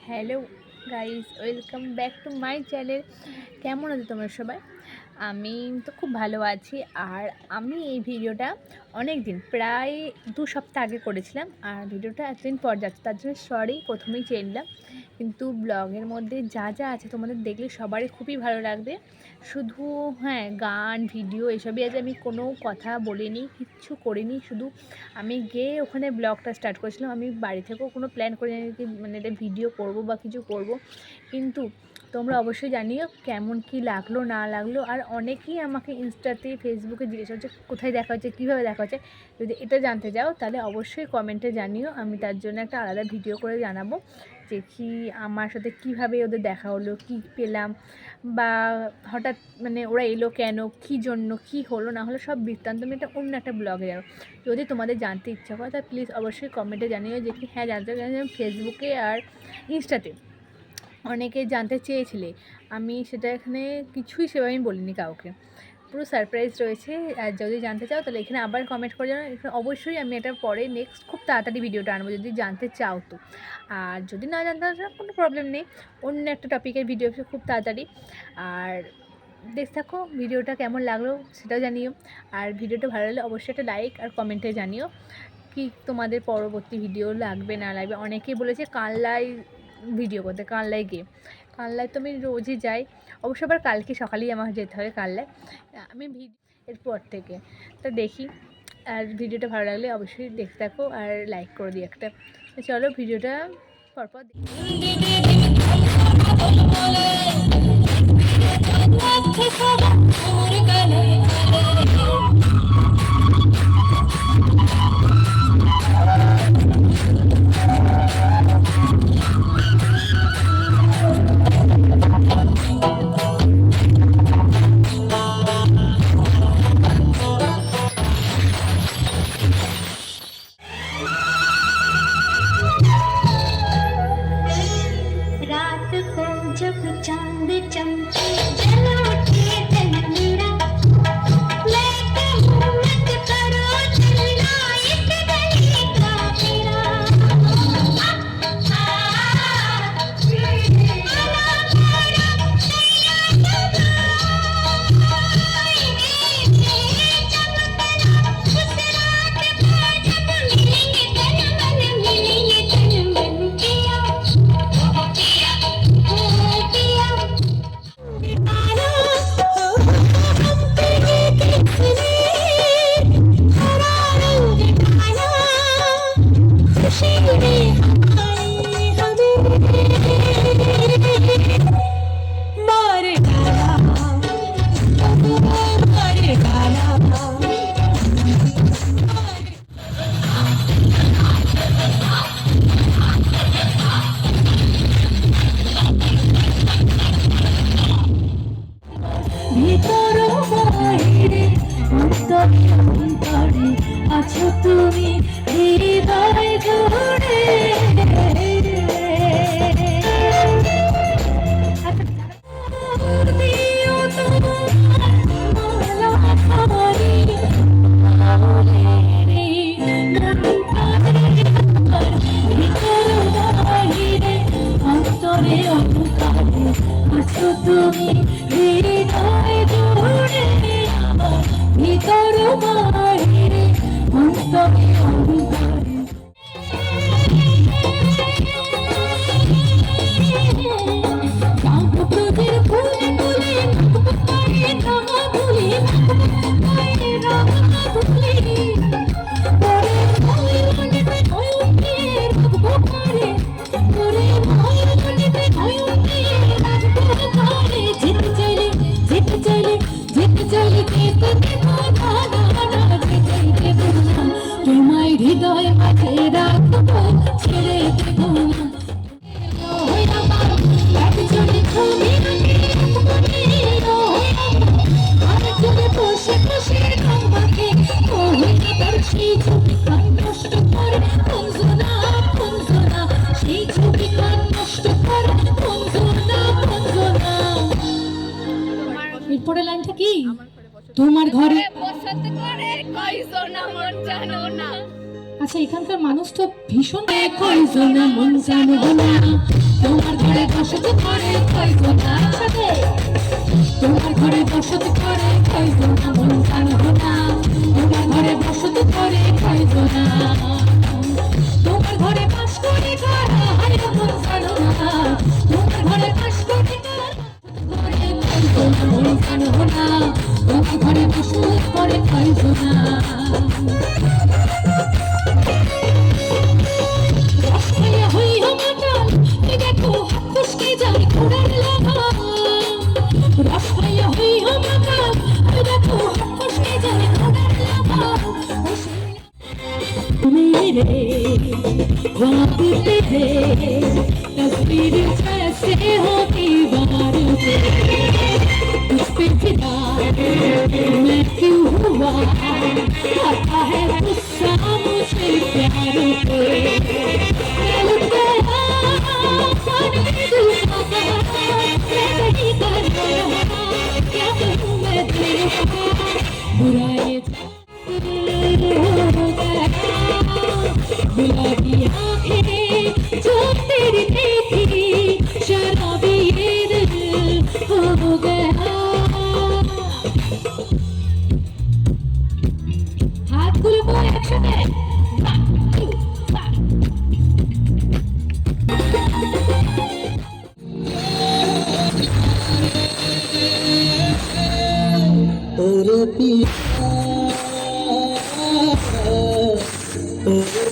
Hello guys, welcome back to my channel. কেমন আছো তোমরা সবাই? আমি তো খুব ভালো আছি। আর আমি এই ভিডিওটা অনেক দিন, প্রায় 2 সপ্তাহ আগে করেছিলাম। আর ভিডিওটা এতদিন পর যাচ্ছে, তার জন্য সরি প্রথমেই চেয়ে নিলাম। কিন্তু ব্লগের মধ্যে যা যা আছে তোমাদের দেখলে সবারই খুবই ভালো লাগবে। শুধু হ্যাঁ, গান ভিডিও এসবই আছে, আমি কোনো কথা বলিনি, কিচ্ছু করিনি। শুধু আমি গিয়ে ওখানে ব্লগটা স্টার্ট করেছিলাম। আমি বাড়ি থেকেও কোনো প্ল্যান করিনি কি মানে এটা ভিডিও করব বা কিছু করব। কিন্তু তোমরা অবশ্যই জানিও কেমন কি লাগলো না লাগলো। আর অনেকেই আমাকে ইনস্টাতে ফেসবুকে জিজ্ঞেস করছে কোথায় দেখা হচ্ছে, কীভাবে দেখা হচ্ছে। যদি এটা জানতে চাও তাহলে অবশ্যই কমেন্টে জানিও, আমি তার জন্য একটা আলাদা ভিডিও করে জানাবো যে কি আমার সাথে কিভাবে ওদের দেখা হলো, কি পেলাম, বা হঠাৎ মানে ওরা এলো কেন, কী জন্য, কী হলো না হলো, সব বৃত্তান্ত আমি একটা অন্য একটা ব্লগে যাবো। যদি তোমাদের জানতে ইচ্ছা করে তাহলে প্লিজ অবশ্যই কমেন্টে জানিও যে কি হ্যাঁ জানতে ফেসবুকে আর ইনস্টাতে অনেকে জানতে চেয়েছিলে। আমি সেটা এখানে কিছুই সেভাবে আমি বলিনি কাউকে, পুরো সারপ্রাইজ রয়েছে। আর যদি জানতে চাও তাহলে এখানে আবার কমেন্ট করে জানো। এখানে অবশ্যই আমি এটা পরে নেক্সট খুব তাড়াতাড়ি ভিডিওটা আনবো যদি জানতে চাও তো। আর যদি না জানতে চাও কোনো প্রবলেম নেই, অন্য একটা টপিকের ভিডিও খুব তাড়াতাড়ি। আর দেখতে থাকো ভিডিওটা কেমন লাগলো সেটাও জানিও। আর ভিডিওটা ভালো লাগলে অবশ্যই একটা লাইক আর কমেন্টে জানিও কি তোমাদের পরবর্তী ভিডিও লাগবে না লাগবে। অনেকেই বলেছে কানলায় ভিডিও করতে, কানলায় গিয়ে। কানলায় তো আমি রোজই যাই, অবশ্য আবার কালকে সকালেই আমার যেতে হবে কানলায়। আমি এরপর থেকে তো দেখি। আর ভিডিওটা ভালো লাগলে অবশ্যই দেখতে থাকো আর লাইক করে দিই একটা। চলো ভিডিওটা পরপর जब चांद चमके जल उठे तन मेरा लेके मत करो चलना इस गली का मेरा আছো তুমি হৃদয় জুড়ে আছো তুমি হৃদয় জুড়ে ভিতর বাইরে অন্তরে অন্তরে কাগজের ফুলে ফুলে পায়ে থামা ফুলে পায়ে রাখা ফুলে পরে ভয় মনে ভয় উঠে রাখবো পারে পরে ভয় মনে ভয় উঠে রাখবো পারে যেতে চাইলে যেতে চাইলে যেতে চাইলে যেতে দেবো না যেতে দেবো না তোমায় হৃদয় মাঝে রাখবো ছেড়ে দেবো না একজনে তুমি আরেকজনে বসে বসে আমাকে তার সেই ছবি কান নষ্ট করে পঞ্জনা পঞ্জনা সেই ছবি কান নষ্ট করে পঞ্জনা পঞ্জনা। এরপরে লাইনটা কি তোমার ঘরে বসতে করে কয়জনা মন জানো না। আচ্ছা এখানকার মানুষ তো ভীষণ কয়জনা মন জানো না। বসত করে কয়জনা একসাথে তোমার ঘরে বসত করে কয়জনা মন জানো না তোমার ঘরে বসত করে কয়জনা তোমার ঘরে পাশ করে কারা হায় মন জানো না তোমার ঘরে পাশ করে কারা ঘরে কয়জনা মন জানো না তোমার ঘরে বসত করে কয়জনা मेरे ख्वाब तेरे तस्वीर जैसे होती बार पे उस पे फिदा मैं क्यों हुआ आता है गुस्सा मुझे प्यार पे मैं लुट गया पानी दिल का मैं नहीं कर रहा क्या करूं मैं तेरा बुरा ये गुलाबी आँखें जो तेरी देखी शराबी ये दिल हो गया हाथ गुलो একসাথে ओरे पिया ओरे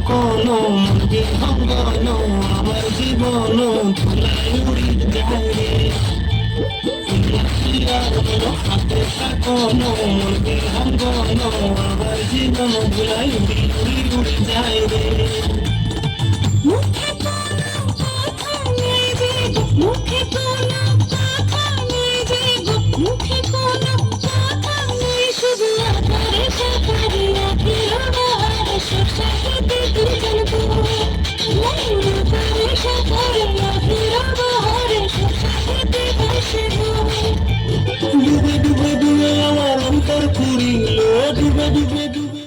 কোনো মন্দি ভঙ্গন আমার জীবন ধুলাই উড়ি যায় হাতে কোনো মন্দি ভঙ্গন আমার জীবন ধুলাই উড়ি উড়ি উড়ি যায় রে মুখে কোনো কথা নেই যে মুখে কোনো কথা নেই শুধু আকারে সাকারে আখির বাহার সুসাহিতে দুজন দুয়ে আকারে সাকারে আখির বাহার সুসাহিতে বসে দুয়ে ডুবে ডুবে ডুবে আমার অন্তর পুরিল ডুবে ডুবে ডুবে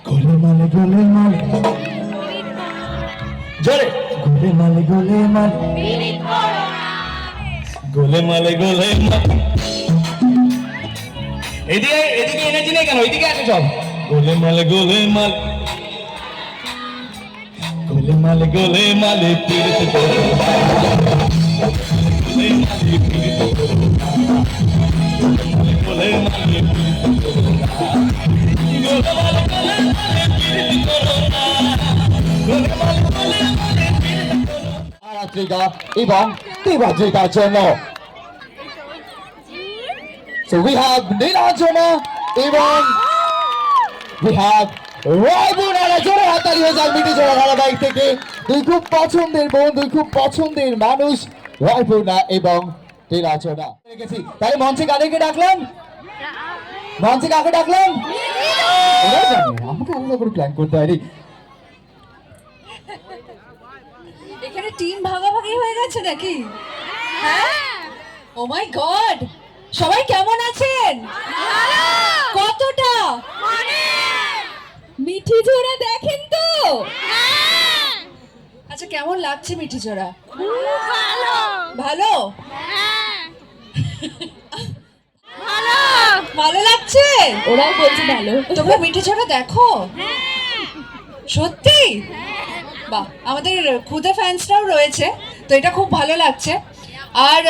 গোলেমালে গোলেমাল জোরে গোলেমালে গোলেমাল গোলেমালে গোলেমাল এদিকে এদিকে এনেছি না কেন এদিকে আসো সব গোলেমালে গোলেমাল গোলেমালে গোলেমালে পীড়িত করো গোলেমালে পীড়িত করো গোলেমালে পীড়িত করো গোলেমালে গোলেমালে পীড়িত করো গোলেমালে গোলেমালে পীড়িত করো আরাত্রিকা এবং দেবাদ্রিকার জন্য So we have নীলাঞ্জনা এবং we have রায়পুরারা জোরে হাততালি হয়ে যাক মিটি জোড়া ধারাবাহিক থেকে দুই খুব পছন্দের বোন দুই খুব পছন্দের মানুষ রায়পুরা এবং নীলাঞ্জনা রেখেছি তাহলে মঞ্চে কাদেরকে ডাকলাম মঞ্চে কাকে ডাকলাম ওরা জানে আমাকে আলাদা করে প্ল্যান করতে হয়নি এখানে টিম ভাগাভাগি হয়ে গেছে নাকি হ্যাঁ ও মাই গড সবাই কেমন আছেন কতটা মিঠি জোড়া দেখেন তো আচ্ছা কেমন লাগছে মিঠি জোড়া ভালো ভালো লাগছে ওরাও বলছে ভালো। তোমরা মিঠি জোড়া দেখো সত্যি বাহ আমাদের খুদে ফ্যান্সরাও রয়েছে তো এটা খুব ভালো লাগছে আর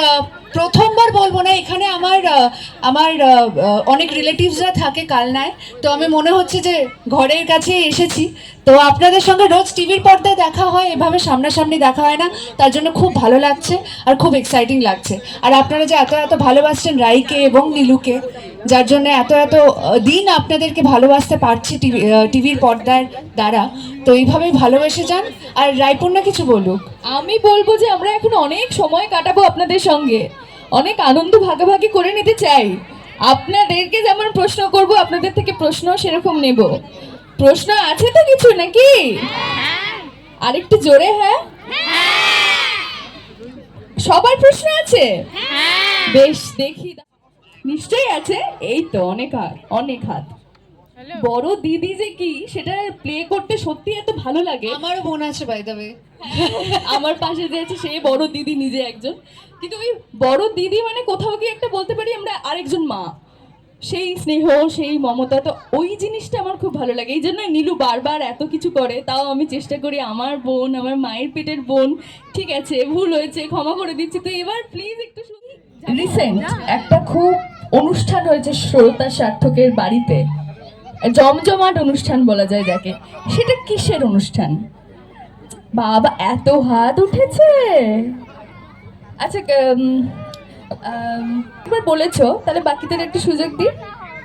প্রথমবার বলবো না এখানে আমার অনেক রিলেটিভসরা থাকে কালনায় তো আমি মনে হচ্ছে যে ঘরের কাছে এসেছি তো আপনাদের সঙ্গে রোজ টিভির পর্দায় দেখা হয় এভাবে সামনাসামনি দেখা হয় না তার জন্য খুব ভালো লাগছে আর খুব এক্সাইটিং লাগছে আর আপনারা যে এত এত ভালোবাসছেন রাইকে এবং নীলুকে যার জন্য এত এত দিন আপনাদেরকে ভালোবাসতে পারছি টিভির পর্দার দ্বারা তো এইভাবেই ভালোবেসে যান আর রায়পূর্ণা কিছু বলুক আমি বলবো যে আমরা এখন অনেক সময় কাটাবো আপনাদের সঙ্গে অনেক আনন্দ ভাগাভাগি করে নিতে চাই আপনাদেরকে যেমন প্রশ্ন করব আপনাদের থেকে প্রশ্ন সেরকম নেব। প্রশ্ন আছে তো কিছু নাকি? আরেকটু জোরে হ্যাঁ। সবার প্রশ্ন আছে? বেশ দেখি, নিশ্চয়ই আছে। এই তো অনেক হাত, অনেক হাত। বড় দিদি যে কি সেটা প্লে করতে সত্যি এত ভালো লাগে। আমারও বোন আছে বাই দ্য ওয়ে। আমার পাশে যে আছে সেই বড় দিদি নিজে একজন, কিন্তু ওই বড় দিদি মানে কোথাও গিয়ে একটা বলতে পারি আমরা আরেকজন মা। সেই স্নেহ, সেই মমতা, তো ওই জিনিসটা আমার খুব ভালো লাগে। এই জন্য নীলু বারবার এত কিছু করে, তাও আমি চেষ্টা করি আমার বোন, আমার মায়ের পেটের বোন। ঠিক আছে, ভুল হয়েছে, ক্ষমা করে দিচ্ছি। তো এবার প্লিজ একটু রিসেন্ট একটা খুব অনুষ্ঠান হয়েছে শ্রোতা সার্থকের বাড়িতে, জমজমাট অনুষ্ঠান বলা যায় যাকে। সেটা কিসের অনুষ্ঠান? বাবা এত হাত উঠেছে। আচ্ছা একবার বলেছো, তাহলে বাকিদের একটু সুযোগ দিই।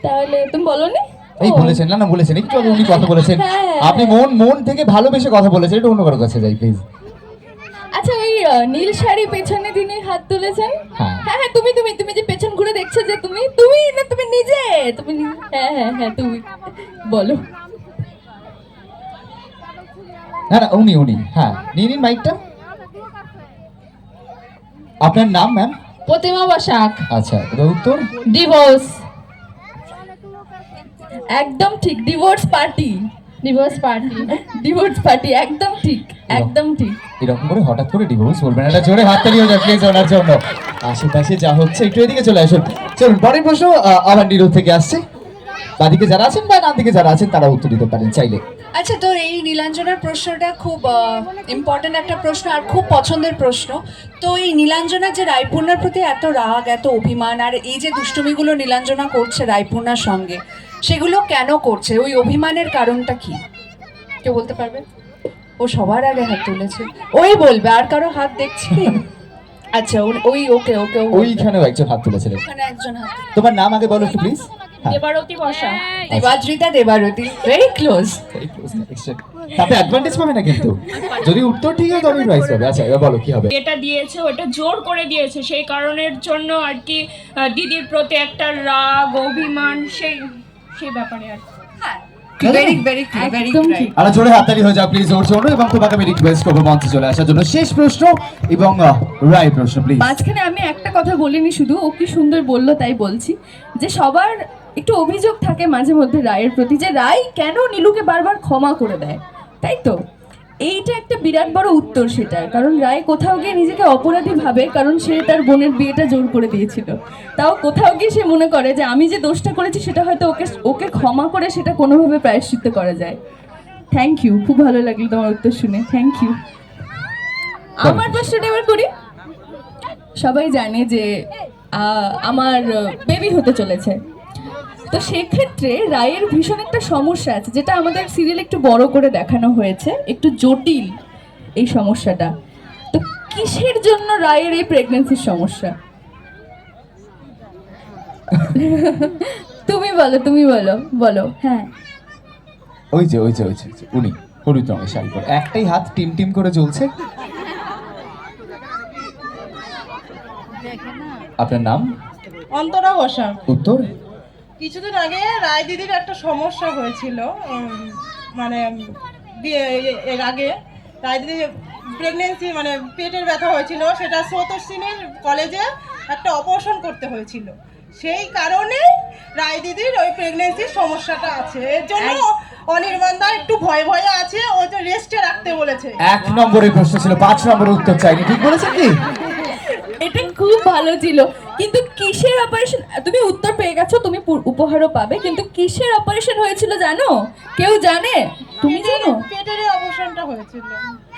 তাহলে তুমি বলো নি? এই বলেছেন না, না বলেছেন, একটু আগে উনি কথা বলেছেন। হ্যাঁ। আপনি মন থেকে ভালোবেসে কথা বলেছেন, একটু অন্য কারো কাছে যাই প্লিজ। আচ্ছা ওই নীল শাড়ি পেছনে তিনি হাত তুলেছেন। হ্যাঁ। হ্যাঁ হ্যাঁ, তুমি যে পেছন ঘুরে দেখছো যে তুমি না, তুমি নিজে হ্যাঁ হ্যাঁ হ্যাঁ তুমি বলো। না না উনি হ্যাঁ, নিন মাইকটা। আপনার নাম ম্যাম? প্রতিমা বসাক। আচ্ছা, এটা উত্তর? ডিভোর্স। একদম ঠিক, ডিভোর্স পার্টি। ডিভোর্স পার্টি একদম ঠিক, একদম ঠিক। এরকম করে হঠাৎ করে ডিভোর্স বলবেন, এটা জোরে হাততালি হয়ে যাক প্লিজ ওনার জন্য। আশেপাশে যা হচ্ছে একটু এদিকে চলে আসুন। চলুন পরের প্রশ্ন আবার নীরব থেকে আসছে। বাদিকে যারা আছেন বা ডান দিকে যারা আছেন তারা উত্তর দিতে পারেন চাইলে। আচ্ছা, তোর এই নীলাঞ্জনার প্রশ্নটা খুব ইম্পর্টেন্ট একটা প্রশ্ন আর খুব পছন্দের প্রশ্ন। তো এই নীলাঞ্জনার যে রায়পূর্ণার প্রতি এত রাগ, এত অভিমান, আর এই যে দুষ্টুমিগুলো নীলাঞ্জনা করছে রায়পূর্ণার সঙ্গে, সেগুলো কেন করছে? ওই অভিমানের কারণটা কি কেউ বলতে পারবে? ও সবার আগে হাত তুলেছে, ওই বলবে। আর কারো হাত দেখছি? আচ্ছা ওই ওকে ওকে ওইখানেও একজন হাত তুলেছিলেন। ওখানে একজন হাত। তোমার নাম আগে বলো একটু প্লিজ। দেবারতী বসা। Debadrita Debarati, very close. তাতে অ্যাডভান্টেজ পাবে না কিন্তু, যদি উত্তর ঠিক হয় তবে প্রাইজ পাবে। আচ্ছা এবার বলো কি হবে। যেটা দিয়েছে ওটা জোর করে দিয়েছে, সেই কারণের জন্য আর কি দিদির প্রতি একটা রাগ অভিমান সেই ব্যাপারে আর কি। হ্যাঁ, ভেরি ভেরি ভেরি রাইট। আর জোরে হাততালি হয়ে যাও প্লিজ ওর জন্য, এবং তোমাকে আমি রিকোয়েস্ট করবো মঞ্চে চলে আসার জন্য। শেষ প্রশ্ন এবং রায় প্রশ্ন প্লিজ। মাঝখানে আমি একটা কথা বলিনি, শুধু ও কি সুন্দর বললো তাই বলছি, যে সবার একটু অভিযোগ থাকে মাঝে মধ্যে রায়ের প্রতি, যে রায় কেন নীলুকে বারবার ক্ষমা করে দেয়, তাই তো? এইটা একটা বিরাট বড় উত্তর সেটার। কারণ রায় কোথাও গিয়ে নিজেকে অপরাধী ভাবে, কারণ সে তার বোনের বিয়েটা জোর করে দিয়েছিল। তাও কোথাও গিয়ে সে মনে করে যে আমি যে দোষটা করেছি সেটা হয়তো ওকে ক্ষমা করে সেটা কোনোভাবে প্রায়শ্চিত্ত করা যায়। থ্যাংক ইউ, খুব ভালো লাগলো তোমার উত্তর শুনে, থ্যাংক ইউ। আমার প্রশ্নটা এবার করি। সবাই জানে যে আমার বেবি হতে চলেছে, তো সেক্ষেত্রে রায়ের ভীষণ একটা সমস্যা আছে, যেটা আমাদের সিরিয়ালে একটু বড় করে দেখানো হয়েছে, একটু জটিল এই সমস্যাটা। তো কিসের জন্য রায়ের এই প্রেগন্যান্সির সমস্যা? তুমি বলো বলো। হ্যাঁ, ওই যে উনি হলুদ রঙের শাড়ি পরে, একটাই হাত টিম করে জ্বলছে। আপনার নাম? অন্তরা বসা। উত্তর? কিছুদিন আগে রায় দিদির একটা সমস্যা হয়েছিল, মানে এর আগে রায় দিদির প্রেগনেন্সি মানে পেটের ব্যথা হয়েছিল, সেটা স্রোতস্বিনীর কলেজে একটা অপারেশন করতে হয়েছিল। সেই কারণে রায় দিদির ওই প্রেগনেন্সির সমস্যাটা আছে, এর জন্য অনির্বাণদা একটু ভয়ে আছে, ও যে রেস্টে রাখতে বলেছে। 1 নম্বরের প্রশ্ন ছিল, 5 নম্বরের উত্তর চাইনি, ঠিক বলেছেন কি? এটা খুব ভালো ছিল। কিন্তু কিসের অপারেশন? তুমি উত্তর পেয়ে গেছো, তুমি উপহারও পাবে। কিন্তু কিসের অপারেশন হয়েছিল জানো? কেউ জানে? তুমি জানো? পেটের অপারেশনটা হয়েছিল।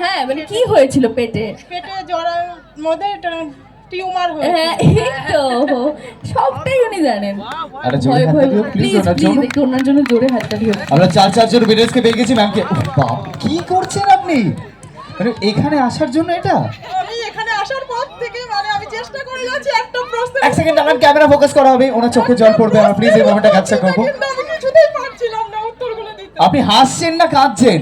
হ্যাঁ, মানে কি হয়েছিল পেটে? পেটে জ্বরের মধ্যে টিউমার হ্যাঁ, হয়েছিল। এই তো সবটাই উনি জানেন। আরে জোরে হাততালি দিও প্লিজ ওনার জন্য। একটু ওনার জন্য জোরে হাততালি হোক। আমরা 4 জন বিদেশকে পেয়ে গেছি ম্যামকে। কি করছেন আপনি? মানে এখানে আসার জন্য এটা? আমি এখানে আসার পর থেকে মানে আমি চেষ্টা করে যাচ্ছি একটা প্রশ্ন। 1 সেকেন্ড, আমার ক্যামেরা ফোকাস করা হবে, ওনার চোখে জল পড়বে। আমরা প্লিজ এই মোমেন্টটা ক্যাপচার করব। কিন্তু আমি কিছুতেই পারছিলাম না উত্তরগুলো দিতে। আপনি হাসছেন না কাঁদছেন?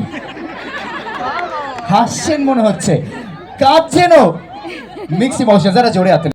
হাসছেন মনে হচ্ছে, কাঁদছেনও। মিক্স ইমোশন, যারা জোরে হাতে